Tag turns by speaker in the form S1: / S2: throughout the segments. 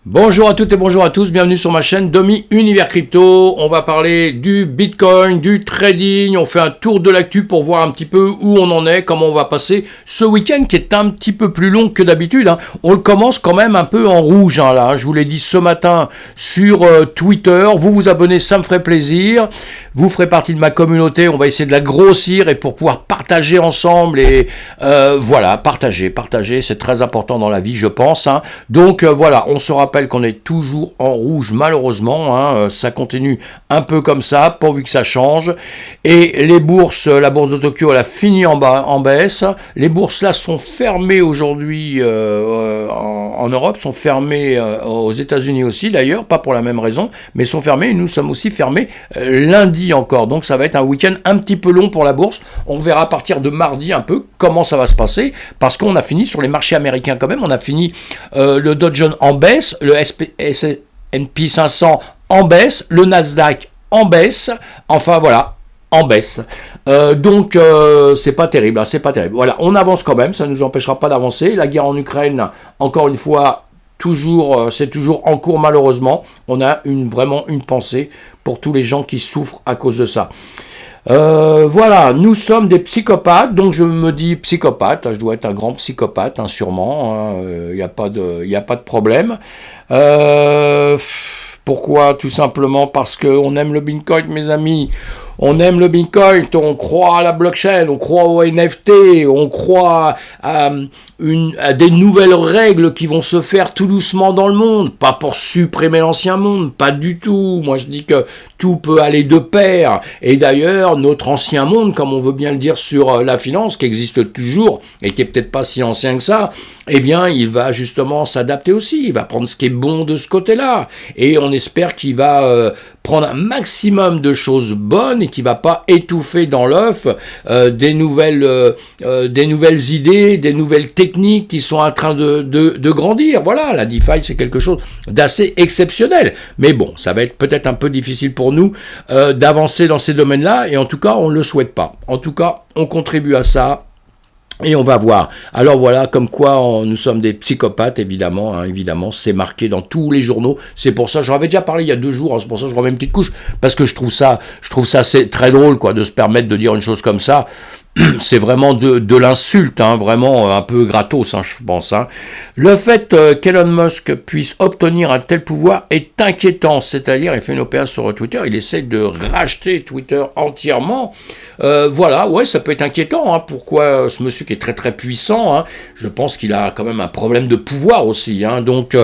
S1: Bonjour à toutes et bonjour à tous, bienvenue sur ma chaîne Domi Univers Crypto. On va parler du Bitcoin, du trading, on fait un tour de l'actu pour voir un petit peu où on en est, comment on va passer ce week-end qui est un petit peu plus long que d'habitude. On le commence quand même un peu en rouge, là. Je vous l'ai dit ce matin sur Twitter. Vous vous abonnez, ça me ferait plaisir. Vous ferez partie de ma communauté, on va essayer de la grossir et pour pouvoir partager ensemble et voilà, partager, c'est très important dans la vie, je pense. Donc voilà, on se rappelle qu'on est toujours en rouge malheureusement, ça continue un peu comme ça, pourvu que ça change. Et les bourses, la bourse de Tokyo, elle a fini en baisse. Les bourses là sont fermées aujourd'hui en Europe, sont fermées aux États-Unis aussi d'ailleurs, pas pour la même raison, mais sont fermées et nous sommes aussi fermés lundi encore. Donc ça va être un week-end un petit peu long pour la bourse. On verra à partir de mardi un peu comment ça va se passer, parce qu'on a fini sur les marchés américains quand même. On a fini le Dow Jones en baisse, le S&P 500 en baisse, le Nasdaq en baisse, enfin voilà, en baisse. Donc c'est pas terrible, c'est pas terrible. Voilà, on avance quand même, ça ne nous empêchera pas d'avancer. La guerre en Ukraine, encore une fois, c'est toujours en cours malheureusement. On a vraiment une pensée pour tous les gens qui souffrent à cause de ça. Voilà, nous sommes des psychopathes, donc je me dis psychopathe, je dois être un grand psychopathe, sûrement, y a pas de problème. Pourquoi? Tout simplement parce qu'on aime le Bitcoin, mes amis. On aime le Bitcoin, on croit à la blockchain, on croit au NFT, on croit à des nouvelles règles qui vont se faire tout doucement dans le monde, pas pour supprimer l'ancien monde, pas du tout. Moi je dis que tout peut aller de pair, et d'ailleurs notre ancien monde, comme on veut bien le dire sur la finance, qui existe toujours, et qui est peut-être pas si ancien que ça, eh bien il va justement s'adapter aussi, il va prendre ce qui est bon de ce côté-là, et on espère qu'il va prendre un maximum de choses bonnes et qui va pas étouffer dans l'œuf des nouvelles idées, des nouvelles techniques qui sont en train de grandir. Voilà, la DeFi c'est quelque chose d'assez exceptionnel. Mais bon, ça va être peut-être un peu difficile pour nous d'avancer dans ces domaines-là, et en tout cas on ne le souhaite pas. En tout cas, on contribue à ça. Et on va voir. Alors voilà, comme quoi nous sommes des psychopathes, évidemment, évidemment, c'est marqué dans tous les journaux. C'est pour ça, j'en avais déjà parlé il y a 2 jours, c'est pour ça que je remets une petite couche, parce que je trouve ça c'est très drôle, quoi, de se permettre de dire une chose comme ça. C'est vraiment de l'insulte, vraiment un peu gratos, je pense. Le fait qu'Elon Musk puisse obtenir un tel pouvoir est inquiétant, c'est-à-dire, il fait une opération sur Twitter, il essaie de racheter Twitter entièrement. Voilà, ouais, ça peut être inquiétant. Pourquoi ce monsieur qui est très très puissant, je pense qu'il a quand même un problème de pouvoir aussi. Donc,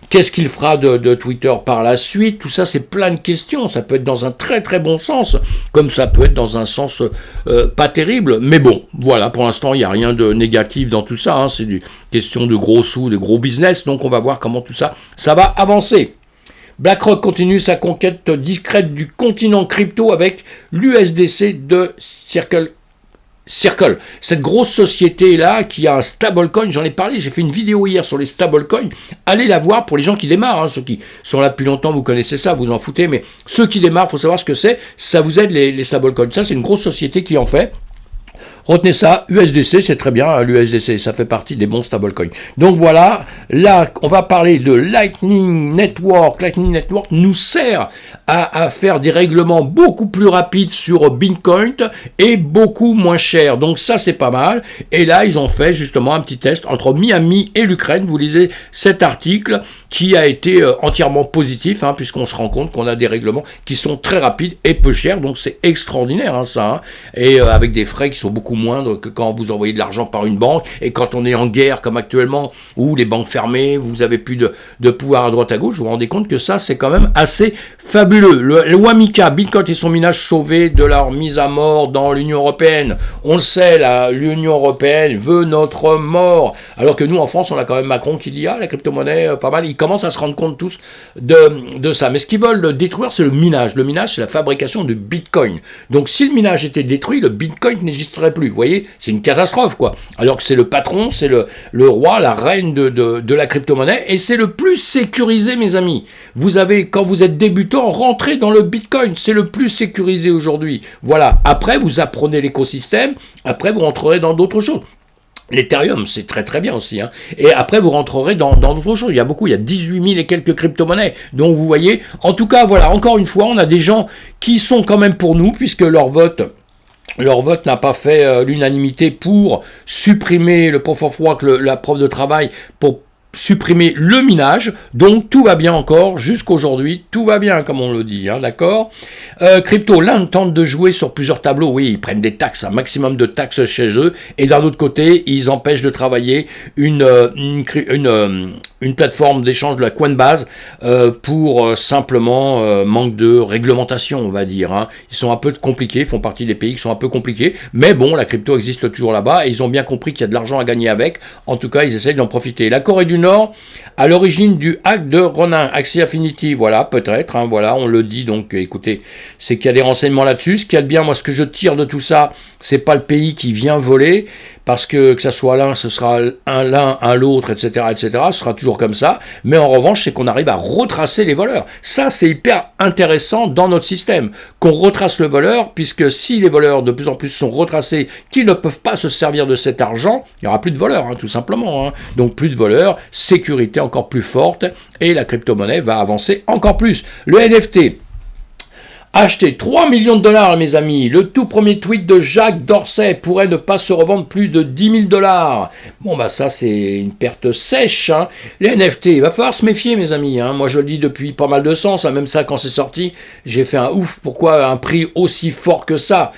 S1: qu'est-ce qu'il fera de Twitter par la suite? Tout ça, c'est plein de questions. Ça peut être dans un très très bon sens, comme ça peut être dans un sens pas terrible. Mais bon, voilà, pour l'instant, il n'y a rien de négatif dans tout ça. C'est une question de gros sous, de gros business. Donc, on va voir comment tout ça va avancer. BlackRock continue sa conquête discrète du continent crypto avec l'USDC de Circle, cette grosse société-là qui a un stablecoin, j'en ai parlé, j'ai fait une vidéo hier sur les stablecoins, allez la voir pour les gens qui démarrent, ceux qui sont là depuis longtemps, vous connaissez ça, vous en foutez, mais ceux qui démarrent, il faut savoir ce que c'est, ça vous aide les stablecoins, ça c'est une grosse société qui en fait. Retenez ça, USDC, c'est très bien, l'USDC, ça fait partie des bons stablecoins. Donc voilà, là, on va parler de Lightning Network. Lightning Network nous sert à faire des règlements beaucoup plus rapides sur Bitcoin et beaucoup moins cher. Donc ça, c'est pas mal. Et là, ils ont fait justement un petit test entre Miami et l'Ukraine. Vous lisez cet article qui a été entièrement positif, puisqu'on se rend compte qu'on a des règlements qui sont très rapides et peu chers. Donc c'est extraordinaire, ça. Et avec des frais qui sont beaucoup moindres que quand vous envoyez de l'argent par une banque, et quand on est en guerre comme actuellement, où les banques fermées, vous avez plus de pouvoir à droite à gauche, vous vous rendez compte que ça c'est quand même assez fabuleux. Le Wamika, Bitcoin et son minage sauvés de leur mise à mort dans l'Union Européenne. On le sait, l'Union Européenne veut notre mort, alors que nous en France on a quand même Macron qui dit la crypto-monnaie pas mal, ils commencent à se rendre compte tous de ça. Mais ce qu'ils veulent détruire, c'est le minage. Le minage, c'est la fabrication de Bitcoin. Donc si le minage était détruit, le Bitcoin n'existerait plus. Vous voyez, c'est une catastrophe, quoi. Alors que c'est le patron, c'est le roi, la reine de la crypto-monnaie, et c'est le plus sécurisé, mes amis. Vous avez, quand vous êtes débutant, rentrez dans le Bitcoin, c'est le plus sécurisé aujourd'hui. Voilà. Après, vous apprenez l'écosystème, après, vous rentrerez dans d'autres choses. L'Ethereum, c'est très très bien aussi. Hein. Et après, vous rentrerez dans d'autres choses. Il y a 18 000 et quelques crypto-monnaies. Donc vous voyez, en tout cas, voilà, encore une fois, on a des gens qui sont quand même pour nous, puisque leur vote n'a pas fait l'unanimité pour supprimer le proof of work, la preuve de travail, pour supprimer le minage, donc tout va bien encore, jusqu'aujourd'hui, tout va bien, comme on le dit, hein, d'accord. Crypto, là, on tente de jouer sur plusieurs tableaux, oui, ils prennent des taxes, un maximum de taxes chez eux, et d'un autre côté, ils empêchent de travailler une plateforme d'échange de la Coinbase pour simplement manque de réglementation, on va dire. Hein. Ils sont un peu compliqués, font partie des pays qui sont un peu compliqués, mais bon, la crypto existe toujours là-bas, et ils ont bien compris qu'il y a de l'argent à gagner avec, en tout cas, ils essayent d'en profiter. La Corée du Nord, à l'origine du hack de Ronin, Axie Infinity, voilà, peut-être, hein, voilà, on le dit, donc écoutez, c'est qu'il y a des renseignements là-dessus. Ce qu'il y a de bien, moi, ce que je tire de tout ça, c'est pas le pays qui vient voler, parce que ça soit l'un, ce sera un l'autre, etc., ce sera toujours comme ça, mais en revanche, c'est qu'on arrive à retracer les voleurs. Ça, c'est hyper intéressant dans notre système, qu'on retrace le voleur, puisque si les voleurs de plus en plus sont retracés, qu'ils ne peuvent pas se servir de cet argent, il n'y aura plus de voleurs, hein, tout simplement. Hein. Donc plus de voleurs, sécurité encore plus forte, et la crypto-monnaie va avancer encore plus. Le NFT, acheter 3 millions de dollars, mes amis. Le tout premier tweet de Jacques Dorsey pourrait ne pas se revendre plus de 10 000 dollars. Bon, bah ça, c'est une perte sèche. Hein. Les NFT, il va falloir se méfier, mes amis. Hein. Moi, je le dis depuis pas mal de sens. Hein. Même ça, quand c'est sorti, j'ai fait un ouf. Pourquoi un prix aussi fort que ça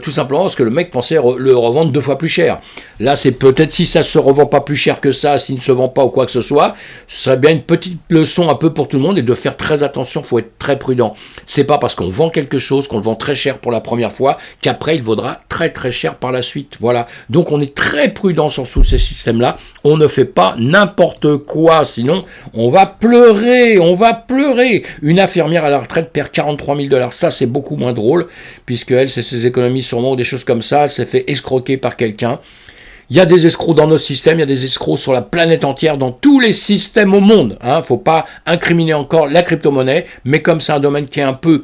S1: tout simplement parce que le mec pensait le revendre 2 fois plus cher. Là, c'est peut-être si ça se revend pas plus cher que ça, s'il ne se vend pas ou quoi que ce soit, ce serait bien une petite leçon un peu pour tout le monde et de faire très attention. Il faut être très prudent. C'est pas parce qu'on vend quelque chose, qu'on le vend très cher pour la première fois, qu'après il vaudra très très cher par la suite. Voilà. Donc on est très prudent sur tous ces systèmes-là. On ne fait pas n'importe quoi, sinon on va pleurer, on va pleurer. Une infirmière à la retraite perd 43 000 dollars. Ça, c'est beaucoup moins drôle, puisque elle, c'est ses économies sûrement ou des choses comme ça. Elle s'est fait escroquer par quelqu'un. Il y a des escrocs dans notre système, il y a des escrocs sur la planète entière, dans tous les systèmes au monde. Hein. Faut pas incriminer encore la crypto-monnaie, mais comme c'est un domaine qui est un peu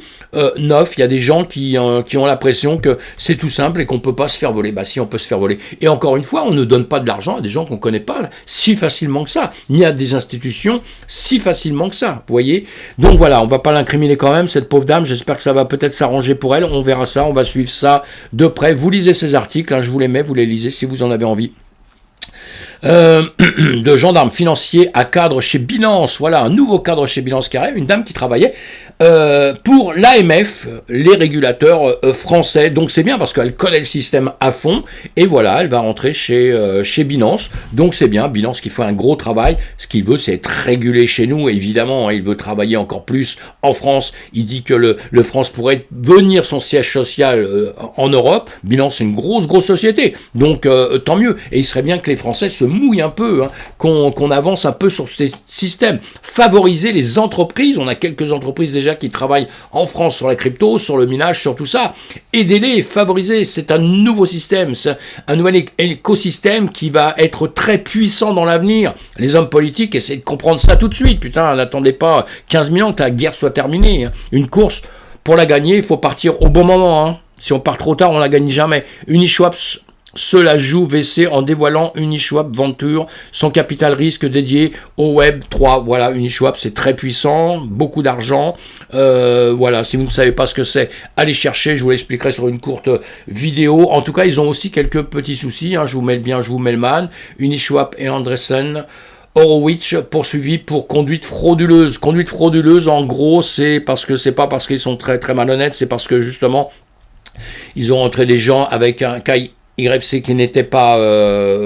S1: neuf, il y a des gens qui ont l'impression que c'est tout simple et qu'on peut pas se faire voler. Bah si, on peut se faire voler. Et encore une fois, on ne donne pas de l'argent à des gens qu'on connaît pas si facilement que ça, ni à des institutions si facilement que ça. Vous voyez ? Donc voilà, on va pas l'incriminer quand même, cette pauvre dame. J'espère que ça va peut-être s'arranger pour elle. On verra ça, on va suivre ça de près. Vous lisez ces articles, hein, je vous les mets, vous les lisez si vous en avez envie. De gendarme financier à cadre chez Binance. Voilà, un nouveau cadre chez Binance qui arrive, une dame qui travaillait pour l'AMF, les régulateurs français. Donc c'est bien parce qu'elle connaît le système à fond. Et voilà, elle va rentrer chez Binance. Donc c'est bien, Binance qui fait un gros travail. Ce qu'il veut, c'est être régulé chez nous. Évidemment, hein, il veut travailler encore plus en France. Il dit que le France pourrait devenir son siège social en Europe. Binance, c'est une grosse société. Donc tant mieux. Et il serait bien que les Français se mouillent un peu, hein, qu'on avance un peu sur ces systèmes. Favoriser les entreprises. On a quelques entreprises déjà qui travaillent en France sur la crypto, sur le minage, sur tout ça. Aidez-les, favorisez. C'est un nouveau système, c'est un nouvel écosystème qui va être très puissant dans l'avenir. Les hommes politiques essaient de comprendre ça tout de suite. Putain, n'attendez pas 15 000 ans que la guerre soit terminée. Hein. Une course, pour la gagner, il faut partir au bon moment. Hein. Si on part trop tard, on la gagne jamais. Uniswap cela joue VC en dévoilant Uniswap Venture, son capital risque dédié au Web 3. Voilà, Uniswap, c'est très puissant, beaucoup d'argent. Voilà, si vous ne savez pas ce que c'est, allez chercher, je vous l'expliquerai sur une courte vidéo. En tout cas, ils ont aussi quelques petits soucis. Hein, je vous mets le bien, je vous mets le man. Uniswap et Andreessen. Horowitz poursuivi pour conduite frauduleuse. Conduite frauduleuse, en gros, c'est pas parce qu'ils sont très très malhonnêtes, c'est parce que justement, ils ont entré des gens avec un YC qui n'était pas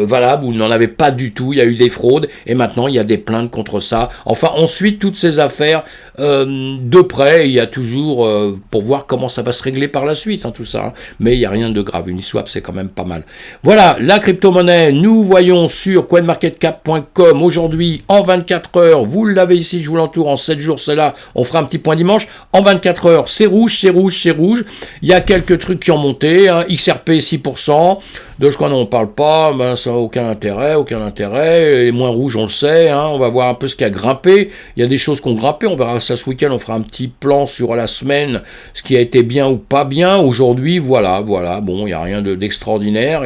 S1: valable ou n'en avait pas du tout, il y a eu des fraudes et maintenant il y a des plaintes contre ça. Enfin, on suit toutes ces affaires de près, il y a toujours pour voir comment ça va se régler par la suite, hein, tout ça. Hein. Mais il n'y a rien de grave, Uniswap c'est quand même pas mal. Voilà, la crypto-monnaie, nous voyons sur coinmarketcap.com aujourd'hui en 24 heures, vous l'avez ici, je vous l'entoure en 7 jours, c'est là, on fera un petit point dimanche, en 24 heures, c'est rouge, c'est rouge, c'est rouge, il y a quelques trucs qui ont monté, hein, XRP 6%, temps. Dogecoin, on ne parle pas, ben, ça n'a aucun intérêt. Les moins rouges, on le sait, hein, on va voir un peu ce qui a grimpé. Il y a des choses qui ont grimpé, on verra ça ce week-end, on fera un petit plan sur la semaine, ce qui a été bien ou pas bien. Aujourd'hui, voilà, bon, il n'y a rien d'extraordinaire,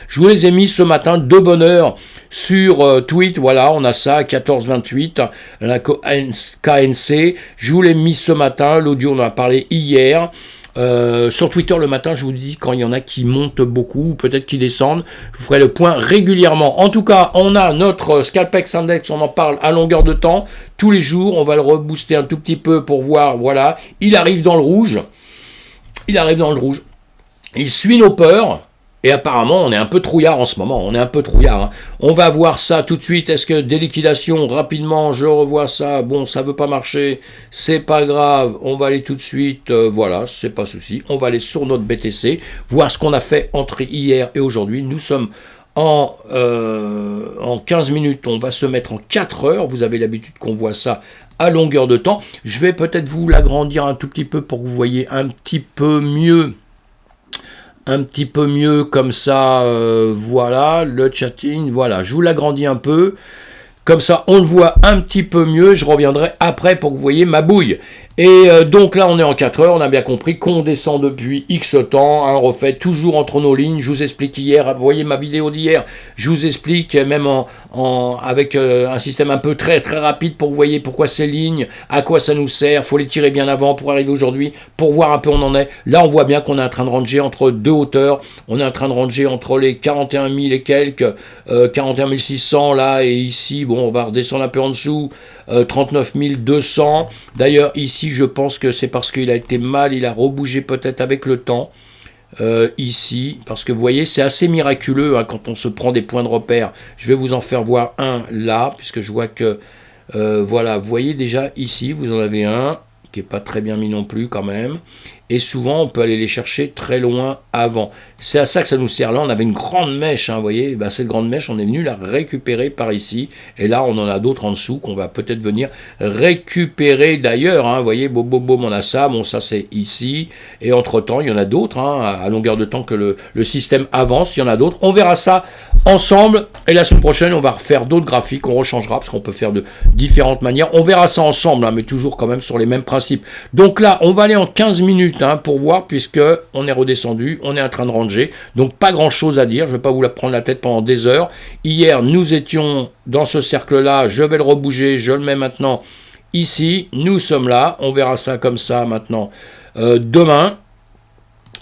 S1: Je vous les ai mis ce matin de bonne heure sur tweet, voilà, on a ça, 14h28, la KNC, je vous l'ai mis ce matin, l'audio on en a parlé hier, sur Twitter le matin, je vous dis quand il y en a qui montent beaucoup, peut-être qui descendent, je vous ferai le point régulièrement. En tout cas, on a notre Scalpex Index, on en parle à longueur de temps, tous les jours, on va le rebooster un tout petit peu pour voir, voilà, il arrive dans le rouge, il suit nos peurs. Et apparemment, on est un peu trouillard en ce moment, hein. On va voir ça tout de suite, est-ce que des liquidations, rapidement, je revois ça, bon, ça veut pas marcher, c'est pas grave, on va aller tout de suite, voilà, c'est pas souci, on va aller sur notre BTC, voir ce qu'on a fait entre hier et aujourd'hui, nous sommes en 15 minutes, on va se mettre en 4 heures, vous avez l'habitude qu'on voit ça à longueur de temps, je vais peut-être vous l'agrandir un tout petit peu pour que vous voyez un petit peu mieux comme ça, voilà, le chatting, voilà, je vous l'agrandis un peu, comme ça on le voit un petit peu mieux, je reviendrai après pour que vous voyez ma bouille. Et donc là on est en 4 heures, on a bien compris qu'on descend depuis X temps, hein, on refait toujours entre nos lignes, je vous explique hier, vous voyez ma vidéo d'hier, je vous explique même avec un système un peu très rapide pour que vous voyez pourquoi ces lignes, à quoi ça nous sert, faut les tirer bien avant pour arriver aujourd'hui, pour voir un peu où on en est. Là on voit bien qu'on est en train de ranger entre deux hauteurs, on est en train de ranger entre les 41 000 et quelques, 41 600 là, et ici, bon on va redescendre un peu en dessous, 39 200, d'ailleurs ici je pense que c'est parce qu'il a été mal, il a rebougé peut-être avec le temps, ici, parce que vous voyez, c'est assez miraculeux hein, quand on se prend des points de repère. Je vais vous en faire voir un là, puisque je vois que, voilà, vous voyez déjà ici, vous en avez un, qui n'est pas très bien mis non plus quand même, et souvent on peut aller les chercher très loin avant. C'est à ça que ça nous sert. Là on avait une grande mèche, hein, vous voyez, ben, cette grande mèche on est venu la récupérer par ici, et là on en a d'autres en dessous qu'on va peut-être venir récupérer d'ailleurs, hein, vous voyez, boum, on a ça, bon ça c'est ici, et entre temps il y en a d'autres, hein, à longueur de temps que le système avance, il y en a d'autres, on verra ça ensemble, et la semaine prochaine on va refaire d'autres graphiques, on rechangera, parce qu'on peut faire de différentes manières, on verra ça ensemble, hein, mais toujours quand même sur les mêmes principes. Donc là on va aller en 15 minutes, hein, pour voir, puisque on est redescendu, on est en train de ranger, donc pas grand chose à dire, je ne vais pas vous la prendre la tête pendant des heures. Hier nous étions dans ce cercle là, je vais le rebouger, je le mets maintenant ici, nous sommes là, on verra ça comme ça maintenant demain.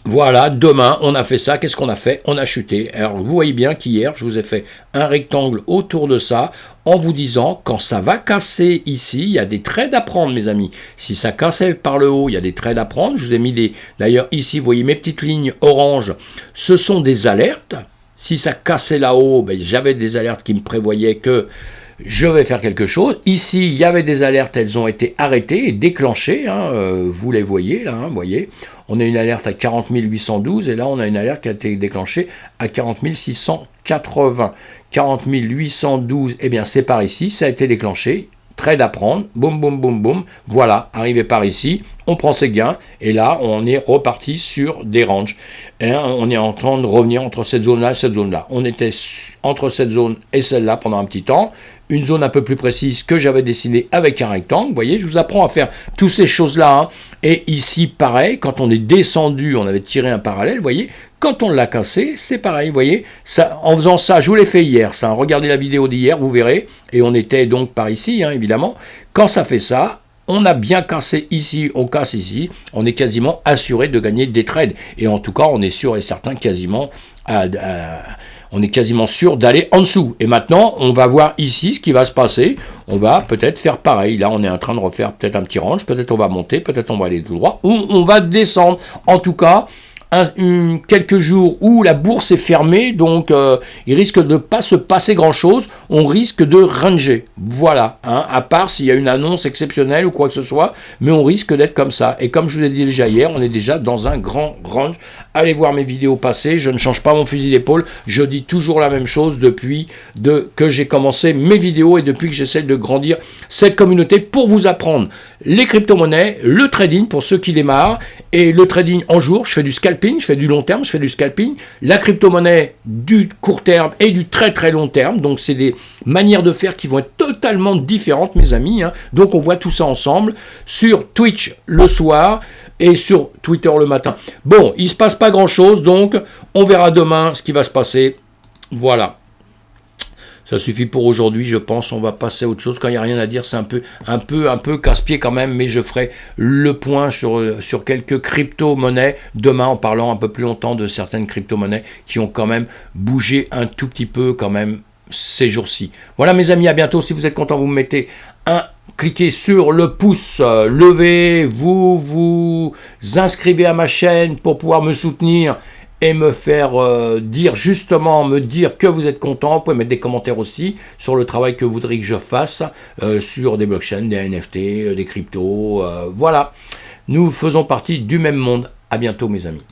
S1: Voilà, demain, on a fait ça. Qu'est-ce qu'on a fait? On a chuté. Alors, vous voyez bien qu'hier, je vous ai fait un rectangle autour de ça en vous disant, quand ça va casser ici, il y a des trades à prendre, mes amis. Si ça cassait par le haut, il y a des trades à prendre. Je vous ai mis des... D'ailleurs, ici, vous voyez mes petites lignes orange. Ce sont des alertes. Si ça cassait là-haut, ben, j'avais des alertes qui me prévoyaient que je vais faire quelque chose. Ici, il y avait des alertes, elles ont été arrêtées et déclenchées. Hein, vous les voyez là, hein, vous voyez. On a une alerte à 40 812 et là, on a une alerte qui a été déclenchée à 40 680. 40 812, eh bien, c'est par ici, ça a été déclenché. Trade à prendre, boum, voilà, arrivé par ici, on prend ses gains, et là, on est reparti sur des ranges. Et on est en train de revenir entre cette zone-là et cette zone-là. On était entre cette zone et celle-là pendant un petit temps, une zone un peu plus précise que j'avais dessinée avec un rectangle, vous voyez, je vous apprends à faire toutes ces choses-là, hein. Et ici, pareil, quand on est descendu, on avait tiré un parallèle, vous voyez, quand on l'a cassé, c'est pareil, vous voyez, ça, en faisant ça, je vous l'ai fait hier, ça, regardez la vidéo d'hier, vous verrez, et on était donc par ici, hein, évidemment, quand ça fait ça, on a bien cassé ici, on casse ici, on est quasiment assuré de gagner des trades, et en tout cas, on est sûr et certain quasiment on est quasiment sûr d'aller en dessous. Et maintenant, on va voir ici ce qui va se passer. On va peut-être faire pareil. Là, on est en train de refaire peut-être un petit range. Peut-être on va monter, peut-être on va aller tout droit. Ou on va descendre. En tout cas, quelques jours où la bourse est fermée. Donc, il risque de ne pas se passer grand-chose. On risque de ranger. Voilà. Hein, à part s'il y a une annonce exceptionnelle ou quoi que ce soit. Mais on risque d'être comme ça. Et comme je vous ai dit déjà hier, on est déjà dans un grand range allez voir mes vidéos passées, je ne change pas mon fusil d'épaule, je dis toujours la même chose depuis que j'ai commencé mes vidéos et depuis que j'essaie de grandir cette communauté pour vous apprendre les crypto-monnaies, le trading pour ceux qui démarrent, et le trading en jour, je fais du scalping, je fais du long terme, je fais du scalping, la crypto-monnaie du court terme et du très très long terme, donc c'est des manières de faire qui vont être totalement différentes mes amis, hein. Donc on voit tout ça ensemble sur Twitch le soir, et sur Twitter le matin. Bon, il ne se passe pas grand-chose, donc on verra demain ce qui va se passer. Voilà. Ça suffit pour aujourd'hui, je pense. On va passer à autre chose. Quand il n'y a rien à dire, c'est un peu casse-pied quand même, mais je ferai le point sur quelques crypto-monnaies demain en parlant un peu plus longtemps de certaines crypto-monnaies qui ont quand même bougé un tout petit peu quand même ces jours-ci. Voilà mes amis, à bientôt. Si vous êtes contents, vous me mettez cliquez sur le pouce levé, vous vous inscrivez à ma chaîne pour pouvoir me soutenir et me faire me dire que vous êtes content. Vous pouvez mettre des commentaires aussi sur le travail que vous voudriez que je fasse sur des blockchains, des NFT, des cryptos, voilà. Nous faisons partie du même monde. À bientôt mes amis.